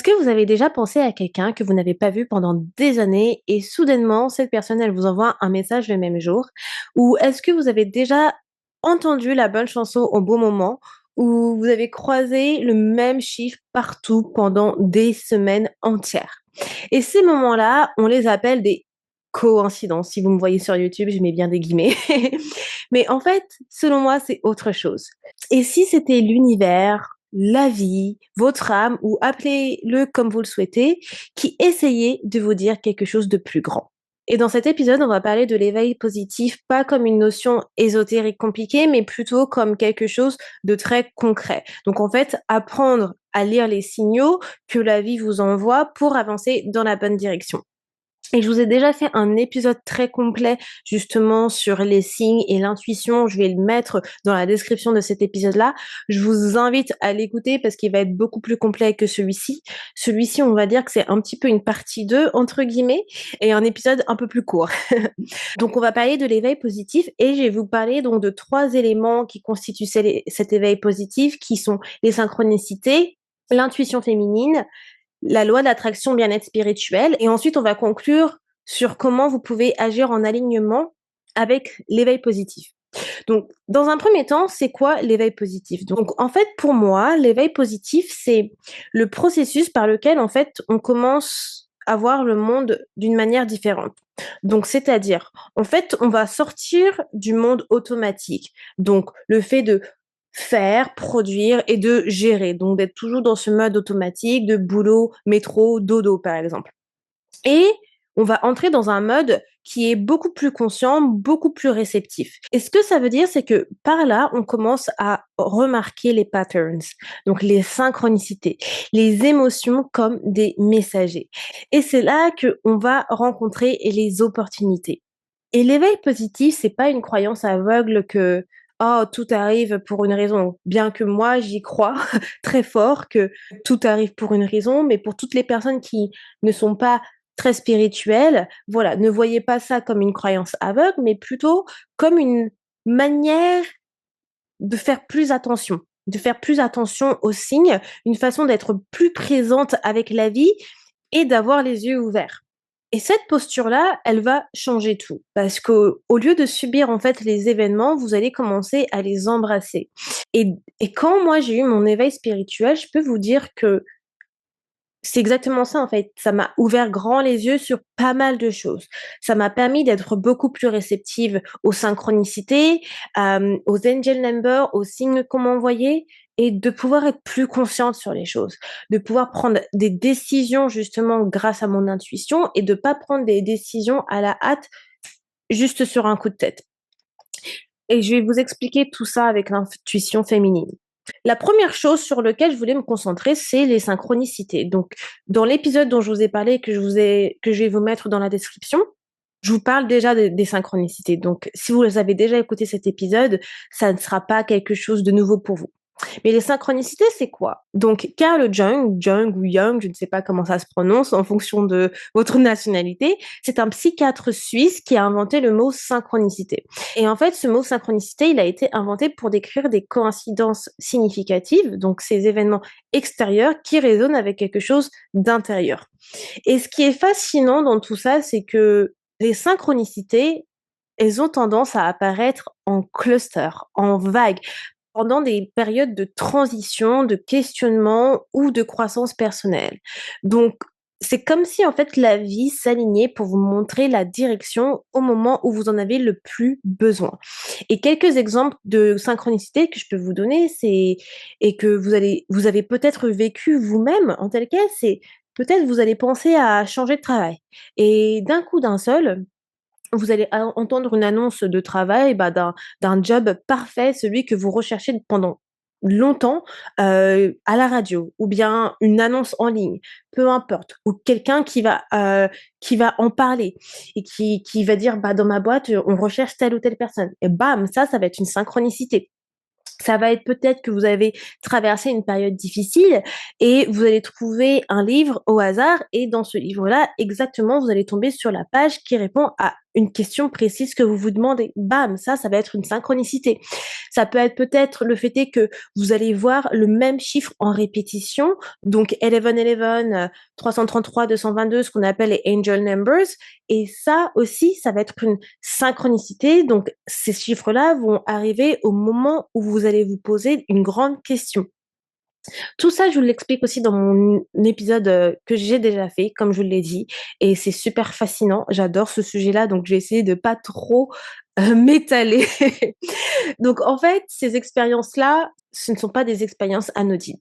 Est-ce que vous avez déjà pensé à quelqu'un que vous n'avez pas vu pendant des années et soudainement, cette personne, elle vous envoie un message le même jour? Ou est-ce que vous avez déjà entendu la bonne chanson au bon moment? Ou vous avez croisé le même chiffre partout pendant des semaines entières? Et ces moments-là, on les appelle des coïncidences. Si vous me voyez sur YouTube, je mets bien des guillemets. Mais en fait, selon moi, c'est autre chose. Et si c'était l'univers, la vie, votre âme, ou appelez-le comme vous le souhaitez, qui essayait de vous dire quelque chose de plus grand? Et dans cet épisode, on va parler de l'éveil positif, pas comme une notion ésotérique compliquée, mais plutôt comme quelque chose de très concret. Donc en fait, apprendre à lire les signaux que la vie vous envoie pour avancer dans la bonne direction. Et je vous ai déjà fait un épisode très complet justement sur les signes et l'intuition. Je vais le mettre dans la description de cet épisode-là. Je vous invite à l'écouter parce qu'il va être beaucoup plus complet que celui-ci. Celui-ci, on va dire que c'est un petit peu une partie 2 entre guillemets et un épisode un peu plus court. Donc on va parler de l'éveil positif et je vais vous parler donc de 3 éléments qui constituent cet éveil positif qui sont les synchronicités, l'intuition féminine, la loi d'attraction bien-être spirituel et ensuite on va conclure sur comment vous pouvez agir en alignement avec l'éveil positif. Donc, dans un premier temps, c'est quoi l'éveil positif? Donc, en fait, pour moi, l'éveil positif, c'est le processus par lequel, en fait, on commence à voir le monde d'une manière différente. Donc, c'est-à-dire, en fait, on va sortir du monde automatique. Donc, le fait de faire, produire et de gérer. Donc, d'être toujours dans ce mode automatique de boulot, métro, dodo, par exemple. Et on va entrer dans un mode qui est beaucoup plus conscient, beaucoup plus réceptif. Et ce que ça veut dire, c'est que par là, on commence à remarquer les patterns, donc les synchronicités, les émotions comme des messagers. Et c'est là que on va rencontrer les opportunités. Et l'éveil positif, c'est pas une croyance aveugle que oh, tout arrive pour une raison. Bien que moi, j'y crois très fort que tout arrive pour une raison, mais pour toutes les personnes qui ne sont pas très spirituelles, voilà, ne voyez pas ça comme une croyance aveugle, mais plutôt comme une manière de faire plus attention, de faire plus attention aux signes, une façon d'être plus présente avec la vie et d'avoir les yeux ouverts. Et cette posture-là, elle va changer tout. Parce que au lieu de subir en fait les événements, vous allez commencer à les embrasser. Et quand moi j'ai eu mon éveil spirituel, je peux vous dire que c'est exactement ça en fait. Ça m'a ouvert grand les yeux sur pas mal de choses. Ça m'a permis d'être beaucoup plus réceptive aux synchronicités, aux angel numbers, aux signes qu'on m'envoyait et de pouvoir être plus consciente sur les choses, de pouvoir prendre des décisions justement grâce à mon intuition et de pas prendre des décisions à la hâte juste sur un coup de tête. Et je vais vous expliquer tout ça avec l'intuition féminine. La première chose sur laquelle je voulais me concentrer, c'est les synchronicités. Donc, dans l'épisode dont je vous ai parlé, que je vais vous mettre dans la description, je vous parle déjà des synchronicités. Donc, si vous avez déjà écouté cet épisode, ça ne sera pas quelque chose de nouveau pour vous. Mais les synchronicités, c'est quoi? Donc, Carl Jung ou Young, je ne sais pas comment ça se prononce en fonction de votre nationalité, c'est un psychiatre suisse qui a inventé le mot synchronicité. Et en fait, ce mot synchronicité, il a été inventé pour décrire des coïncidences significatives, donc ces événements extérieurs qui résonnent avec quelque chose d'intérieur. Et ce qui est fascinant dans tout ça, c'est que les synchronicités, elles ont tendance à apparaître en cluster, en vagues pendant des périodes de transition, de questionnement ou de croissance personnelle. Donc, c'est comme si en fait la vie s'alignait pour vous montrer la direction au moment où vous en avez le plus besoin. Et quelques exemples de synchronicité que je peux vous donner, c'est et que vous avez peut-être vécu vous-même en tel quel, c'est peut-être vous allez penser à changer de travail et d'un coup d'un seul, vous allez entendre une annonce de travail, bah, d'un job parfait, celui que vous recherchez pendant longtemps, à la radio ou bien une annonce en ligne, peu importe, ou quelqu'un qui va en parler et qui va dire: «Bah, dans ma boîte, on recherche telle ou telle personne» et bam, ça va être une synchronicité. Ça va être peut-être que vous avez traversé une période difficile et vous allez trouver un livre au hasard et dans ce livre-là, exactement, vous allez tomber sur la page qui répond à une question précise que vous vous demandez. Bam, ça va être une synchronicité. Ça peut être peut-être le fait est que vous allez voir le même chiffre en répétition, donc 1111, 333, 222, ce qu'on appelle les angel numbers. Et ça aussi, ça va être une synchronicité. Donc, ces chiffres-là vont arriver au moment où vous allez vous poser une grande question. Tout ça, je vous l'explique aussi dans mon épisode, que j'ai déjà fait, comme je vous l'ai dit, et c'est super fascinant. J'adore ce sujet-là, donc je vais essayer de pas trop, m'étaler. Donc en fait, ces expériences-là, ce ne sont pas des expériences anodines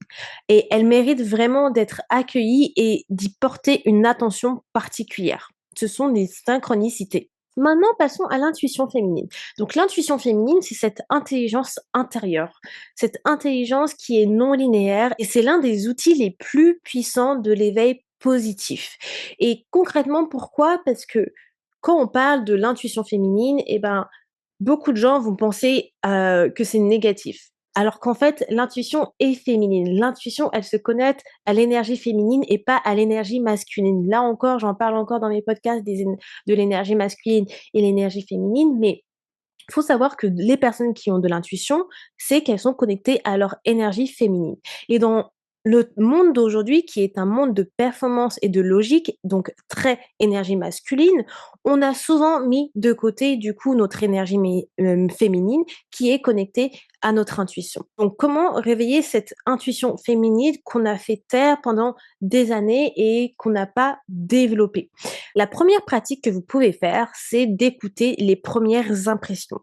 et elles méritent vraiment d'être accueillies et d'y porter une attention particulière. Ce sont des synchronicités. Maintenant, passons à l'intuition féminine. Donc l'intuition féminine, c'est cette intelligence intérieure, cette intelligence qui est non linéaire et c'est l'un des outils les plus puissants de l'éveil positif. Et concrètement, pourquoi? Parce que quand on parle de l'intuition féminine, eh ben, beaucoup de gens vont penser, que c'est négatif. Alors qu'en fait, l'intuition est féminine. L'intuition, elle se connecte à l'énergie féminine et pas à l'énergie masculine. Là encore, j'en parle encore dans mes podcasts de l'énergie masculine et l'énergie féminine, mais il faut savoir que les personnes qui ont de l'intuition, c'est qu'elles sont connectées à leur énergie féminine. Et dans le monde d'aujourd'hui, qui est un monde de performance et de logique, donc très énergie masculine, on a souvent mis de côté, du coup, notre énergie féminine qui est connectée à notre intuition. Donc, comment réveiller cette intuition féminine qu'on a fait taire pendant des années et qu'on n'a pas développée? La première pratique que vous pouvez faire, c'est d'écouter les premières impressions.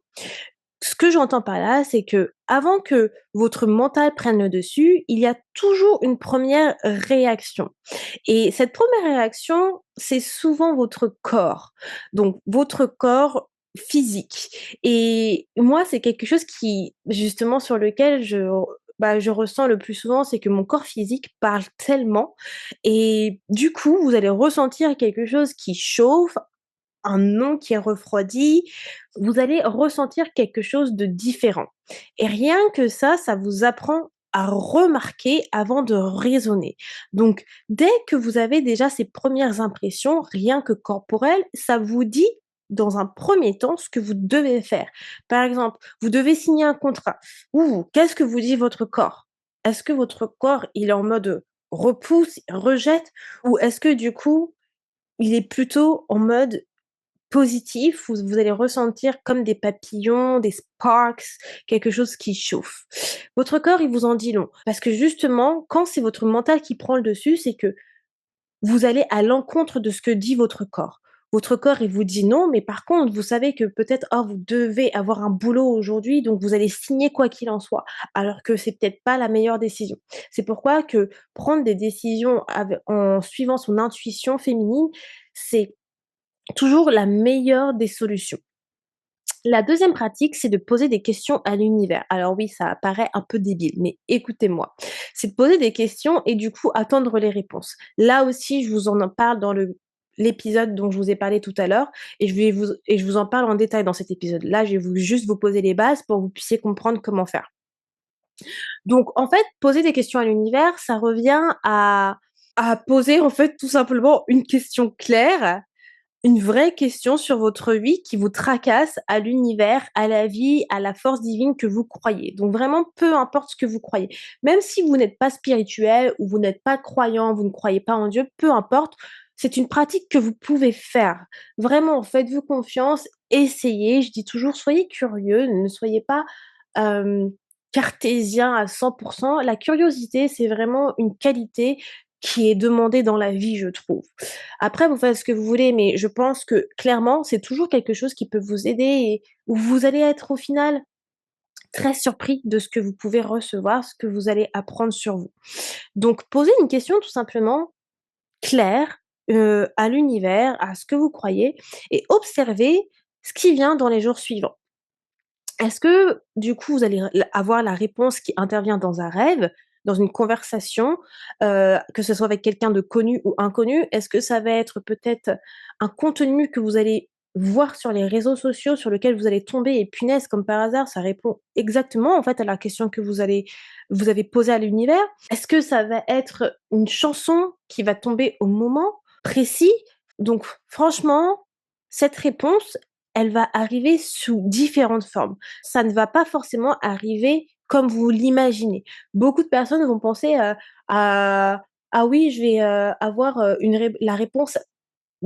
Ce que j'entends par là, c'est que avant que votre mental prenne le dessus, il y a toujours une première réaction. Et cette première réaction, c'est souvent votre corps. Donc votre corps physique. Et moi, c'est quelque chose qui, justement, sur lequel je ressens le plus souvent, c'est que mon corps physique parle tellement. Et du coup, vous allez ressentir quelque chose qui chauffe, un nom qui est refroidi, vous allez ressentir quelque chose de différent. Et rien que ça vous apprend à remarquer avant de raisonner. Donc, dès que vous avez déjà ces premières impressions, rien que corporelles, ça vous dit dans un premier temps ce que vous devez faire. Par exemple, vous devez signer un contrat. Ouh, qu'est-ce que vous dit votre corps? Est-ce que votre corps, il est en mode repousse, rejette, ou est-ce que du coup, il est plutôt en mode positif, vous allez ressentir comme des papillons, des sparks, quelque chose qui chauffe. Votre corps, il vous en dit long, parce que justement, quand c'est votre mental qui prend le dessus, c'est que vous allez à l'encontre de ce que dit votre corps. Votre corps, il vous dit non, mais par contre, vous savez que peut-être, oh, vous devez avoir un boulot aujourd'hui, donc vous allez signer quoi qu'il en soit, alors que c'est peut-être pas la meilleure décision. C'est pourquoi que prendre des décisions en suivant son intuition féminine, c'est toujours la meilleure des solutions. La deuxième pratique, c'est de poser des questions à l'univers. Alors oui, ça paraît un peu débile, mais écoutez-moi. C'est de poser des questions et du coup attendre les réponses. Là aussi, je vous en parle dans l'épisode dont je vous ai parlé tout à l'heure et je vous en parle en détail dans cet épisode. Là, je vais juste vous poser les bases pour que vous puissiez comprendre comment faire. Donc en fait, poser des questions à l'univers, ça revient à poser en fait tout simplement une question claire, une vraie question sur votre vie qui vous tracasse à l'univers, à la vie, à la force divine que vous croyez. Donc vraiment, peu importe ce que vous croyez. Même si vous n'êtes pas spirituel ou vous n'êtes pas croyant, vous ne croyez pas en Dieu, peu importe, c'est une pratique que vous pouvez faire. Vraiment, faites-vous confiance, essayez. Je dis toujours, soyez curieux, ne soyez pas euh, cartésien à 100%. La curiosité, c'est vraiment une qualité qui est demandée dans la vie, je trouve. Après, vous faites ce que vous voulez, mais je pense que clairement, c'est toujours quelque chose qui peut vous aider et où vous allez être au final très surpris de ce que vous pouvez recevoir, ce que vous allez apprendre sur vous. Donc, posez une question tout simplement claire à l'univers, à ce que vous croyez et observez ce qui vient dans les jours suivants. Est-ce que, du coup, vous allez avoir la réponse qui intervient dans un rêve, dans une conversation, que ce soit avec quelqu'un de connu ou inconnu? Est-ce que ça va être peut-être un contenu que vous allez voir sur les réseaux sociaux, sur lequel vous allez tomber et punaise, comme par hasard, ça répond exactement, en fait, à la question que vous avez posée à l'univers? Est-ce que ça va être une chanson qui va tomber au moment précis? Donc franchement, cette réponse, elle va arriver sous différentes formes. Ça ne va pas forcément arriver comme vous l'imaginez. Beaucoup de personnes vont penser, à: «Ah oui, je vais, avoir, une rép la réponse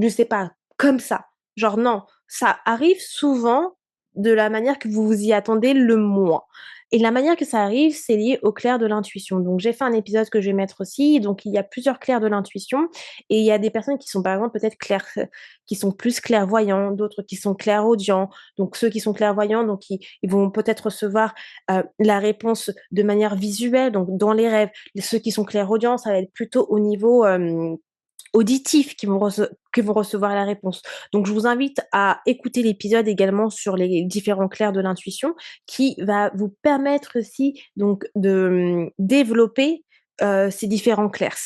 je sais pas, comme ça. Genre non, ça arrive souvent de la manière que vous vous y attendez le moins et la manière que ça arrive, c'est lié au clair de l'intuition. Donc j'ai fait un épisode que je vais mettre aussi, donc il y a plusieurs clairs de l'intuition et il y a des personnes qui sont par exemple peut-être qui sont plus clairvoyants, d'autres qui sont clairaudients. Donc ceux qui sont clairvoyants, donc ils vont peut-être recevoir, la réponse de manière visuelle, donc dans les rêves. Ceux qui sont clairaudients, ça va être plutôt au niveau, auditifs qui vont recevoir la réponse. Donc je vous invite à écouter l'épisode également sur les différents clairs de l'intuition qui va vous permettre aussi donc de, développer, ces différents clairs.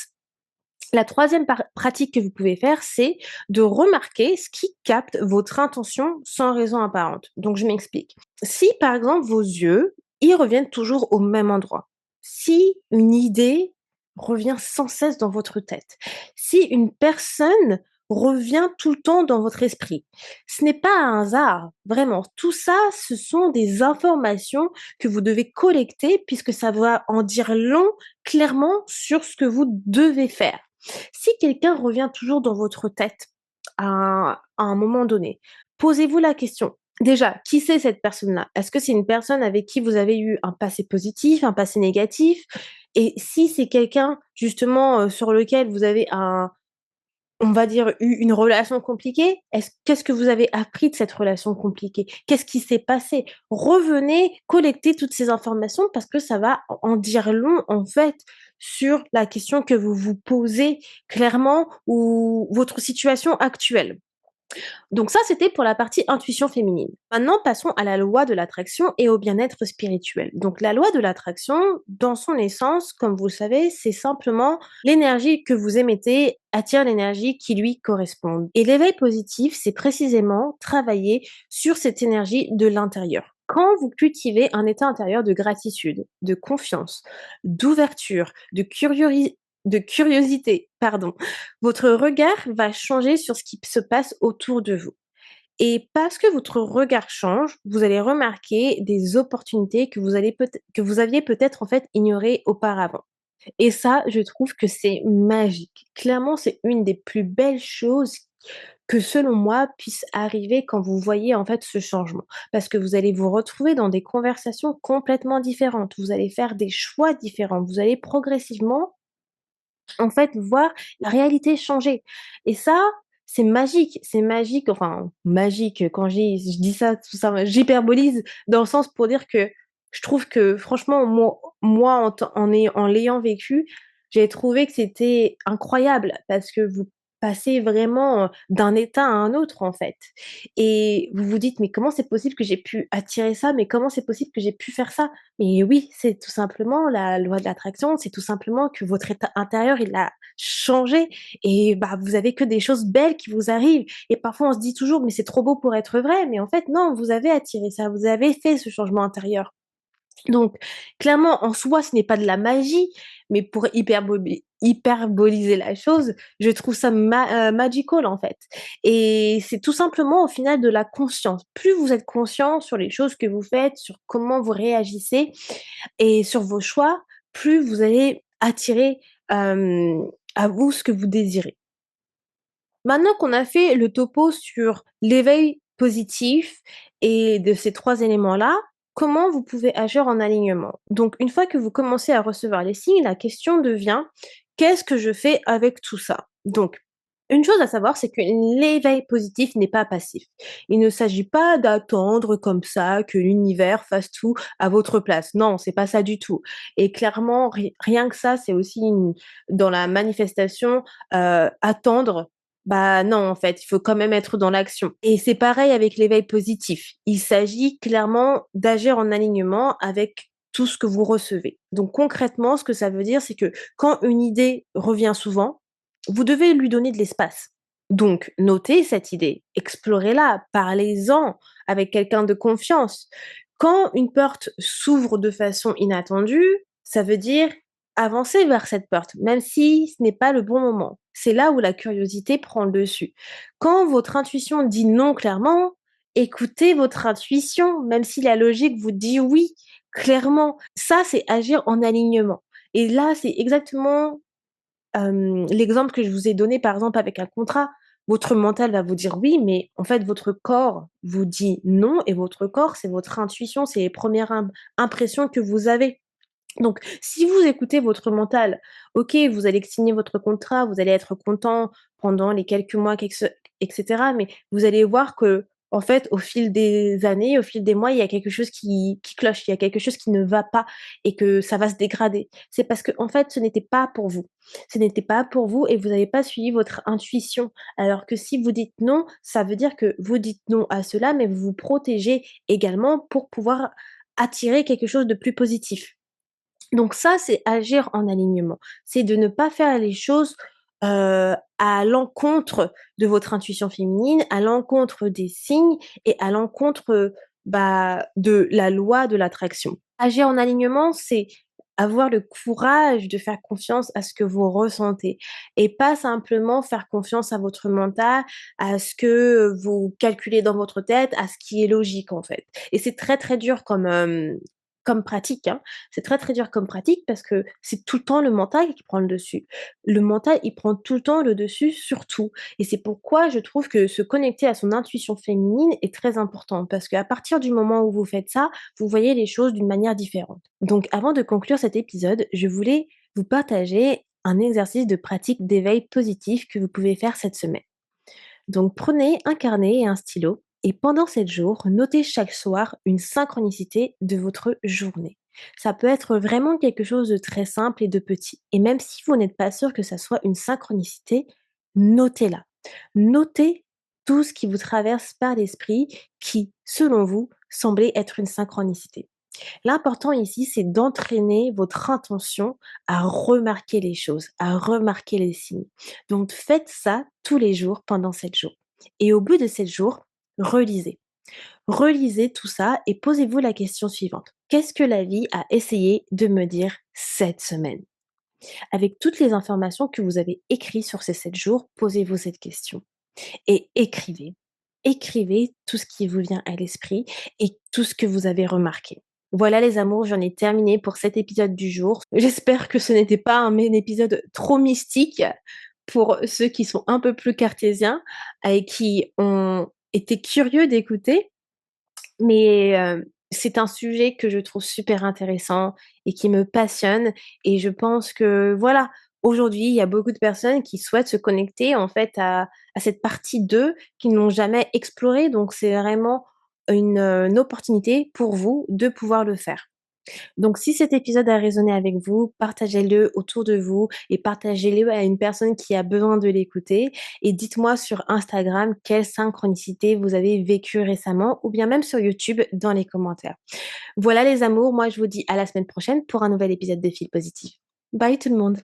La troisième pratique que vous pouvez faire, c'est de remarquer ce qui capte votre intention sans raison apparente. Donc je m'explique. Si par exemple vos yeux, ils reviennent toujours au même endroit, si une idée revient sans cesse dans votre tête, si une personne revient tout le temps dans votre esprit, ce n'est pas un hasard, vraiment. Tout ça, ce sont des informations que vous devez collecter puisque ça va en dire long clairement sur ce que vous devez faire. Si quelqu'un revient toujours dans votre tête à un moment donné, posez-vous la question. Déjà, qui c'est cette personne-là? Est-ce que c'est une personne avec qui vous avez eu un passé positif, un passé négatif? Et si c'est quelqu'un justement, sur lequel vous avez on va dire, eu une relation compliquée? Qu'est-ce que vous avez appris de cette relation compliquée? Qu'est-ce qui s'est passé? Revenez collecter toutes ces informations parce que ça va en dire long, en fait, sur la question que vous vous posez clairement ou votre situation actuelle. Donc ça, c'était pour la partie intuition féminine. Maintenant, passons à la loi de l'attraction et au bien-être spirituel. Donc la loi de l'attraction, dans son essence, comme vous le savez, c'est simplement l'énergie que vous émettez attire l'énergie qui lui correspond. Et l'éveil positif, c'est précisément travailler sur cette énergie de l'intérieur. Quand vous cultivez un état intérieur de gratitude, de confiance, d'ouverture, de curiosité, pardon, votre regard va changer sur ce qui se passe autour de vous. Et parce que votre regard change, vous allez remarquer des opportunités que vous aviez peut-être en fait ignorées auparavant. Et ça, je trouve que c'est magique. Clairement, c'est une des plus belles choses que selon moi puisse arriver quand vous voyez en fait ce changement. Parce que vous allez vous retrouver dans des conversations complètement différentes. Vous allez faire des choix différents. Vous allez progressivement en fait, voir la réalité changer et ça, c'est magique, enfin magique, quand je dis ça, tout ça, j'hyperbolise dans le sens pour dire que je trouve que franchement, moi en l'ayant vécu, j'ai trouvé que c'était incroyable parce que vous passez vraiment, d'un état à un autre, en fait et vous vous dites: «Mais comment c'est possible que j'ai pu attirer ça? Mais comment c'est possible que j'ai pu faire ça?» Mais oui, c'est tout simplement la loi de l'attraction, c'est tout simplement que votre état intérieur, il a changé et bah, vous avez que des choses belles qui vous arrivent et parfois on se dit toujours: «Mais c'est trop beau pour être vrai», mais en fait non, vous avez attiré ça, vous avez fait ce changement intérieur. Donc clairement, en soi, ce n'est pas de la magie, mais pour hyperboliser la chose, je trouve ça magical, en fait et c'est tout simplement, au final, de la conscience. Plus vous êtes conscient sur les choses que vous faites, sur comment vous réagissez et sur vos choix, plus vous allez attirer, à vous ce que vous désirez. Maintenant qu'on a fait le topo sur l'éveil positif et de ces 3 éléments-là, comment vous pouvez agir en alignement? Donc une fois que vous commencez à recevoir les signes, la question devient: «Qu'est-ce que je fais avec tout ça?» Donc une chose à savoir, c'est que l'éveil positif n'est pas passif. Il ne s'agit pas d'attendre comme ça que l'univers fasse tout à votre place. Non, c'est pas ça du tout et clairement, rien que ça, c'est aussi une dans la manifestation, attendre bah non, en fait, il faut quand même être dans l'action et c'est pareil avec l'éveil positif. Il s'agit clairement d'agir en alignement avec tout ce que vous recevez. Donc concrètement, ce que ça veut dire, c'est que quand une idée revient souvent, vous devez lui donner de l'espace. Donc notez cette idée, explorez-la, parlez-en avec quelqu'un de confiance. Quand une porte s'ouvre de façon inattendue, ça veut dire avancer vers cette porte, même si ce n'est pas le bon moment. C'est là où la curiosité prend le dessus. Quand votre intuition dit non clairement, écoutez votre intuition, même si la logique vous dit oui, clairement. Ça, c'est agir en alignement et là, c'est exactement l'exemple que je vous ai donné, par exemple, avec un contrat, votre mental va vous dire oui, mais en fait, votre corps vous dit non et votre corps, c'est votre intuition, c'est les premières impressions que vous avez. Donc, si vous écoutez votre mental, OK, vous allez signer votre contrat, vous allez être content pendant les quelques mois, et cetera, mais vous allez voir que, en fait, au fil des années, au fil des mois, il y a quelque chose qui cloche, il y a quelque chose qui ne va pas et que ça va se dégrader. C'est parce que en fait, ce n'était pas pour vous. Ce n'était pas pour vous et vous n'avez pas suivi votre intuition. Alors que si vous dites non, ça veut dire que vous dites non à cela, mais vous vous protégez également pour pouvoir attirer quelque chose de plus positif. Donc ça, c'est agir en alignement. C'est de ne pas faire les choses, à l'encontre de votre intuition féminine, à l'encontre des signes et à l'encontre, de la loi de l'attraction. Agir en alignement, c'est avoir le courage de faire confiance à ce que vous ressentez et pas simplement faire confiance à votre mental, à ce que vous calculez dans votre tête, à ce qui est logique, en fait. Et c'est très, très dur comme pratique, hein. C'est très, très dur comme pratique parce que c'est tout le temps le mental qui prend le dessus. Le mental, il prend tout le temps le dessus sur tout et c'est pourquoi je trouve que se connecter à son intuition féminine est très important parce qu'à partir du moment où vous faites ça, vous voyez les choses d'une manière différente. Donc avant de conclure cet épisode, je voulais vous partager un exercice de pratique d'éveil positif que vous pouvez faire cette semaine. Donc prenez un carnet et un stylo et pendant 7 jours, notez chaque soir une synchronicité de votre journée. Ça peut être vraiment quelque chose de très simple et de petit. Et même si vous n'êtes pas sûr que ça soit une synchronicité, notez-la. Notez tout ce qui vous traverse par l'esprit qui, selon vous, semblait être une synchronicité. L'important ici, c'est d'entraîner votre intention à remarquer les choses, à remarquer les signes. Donc faites ça tous les jours pendant 7 jours. Et au bout de 7 jours, relisez. Relisez tout ça et posez-vous la question suivante. Qu'est-ce que la vie a essayé de me dire cette semaine? Avec toutes les informations que vous avez écrites sur ces 7 jours, posez-vous cette question et écrivez. Écrivez tout ce qui vous vient à l'esprit et tout ce que vous avez remarqué. Voilà les amours, j'en ai terminé pour cet épisode du jour. J'espère que ce n'était pas un épisode trop mystique pour ceux qui sont un peu plus cartésiens et qui ont été curieux d'écouter. Mais c'est un sujet que je trouve super intéressant et qui me passionne et je pense que voilà, aujourd'hui, il y a beaucoup de personnes qui souhaitent se connecter en fait à cette partie d'eux qu'ils n'ont jamais explorée, donc c'est vraiment une opportunité pour vous de pouvoir le faire. Donc si cet épisode a résonné avec vous, partagez-le autour de vous et partagez-le à une personne qui a besoin de l'écouter et dites-moi sur Instagram quelle synchronicité vous avez vécue récemment ou bien même sur YouTube dans les commentaires. Voilà les amours, moi je vous dis à la semaine prochaine pour un nouvel épisode de Fil Positif. Bye tout le monde.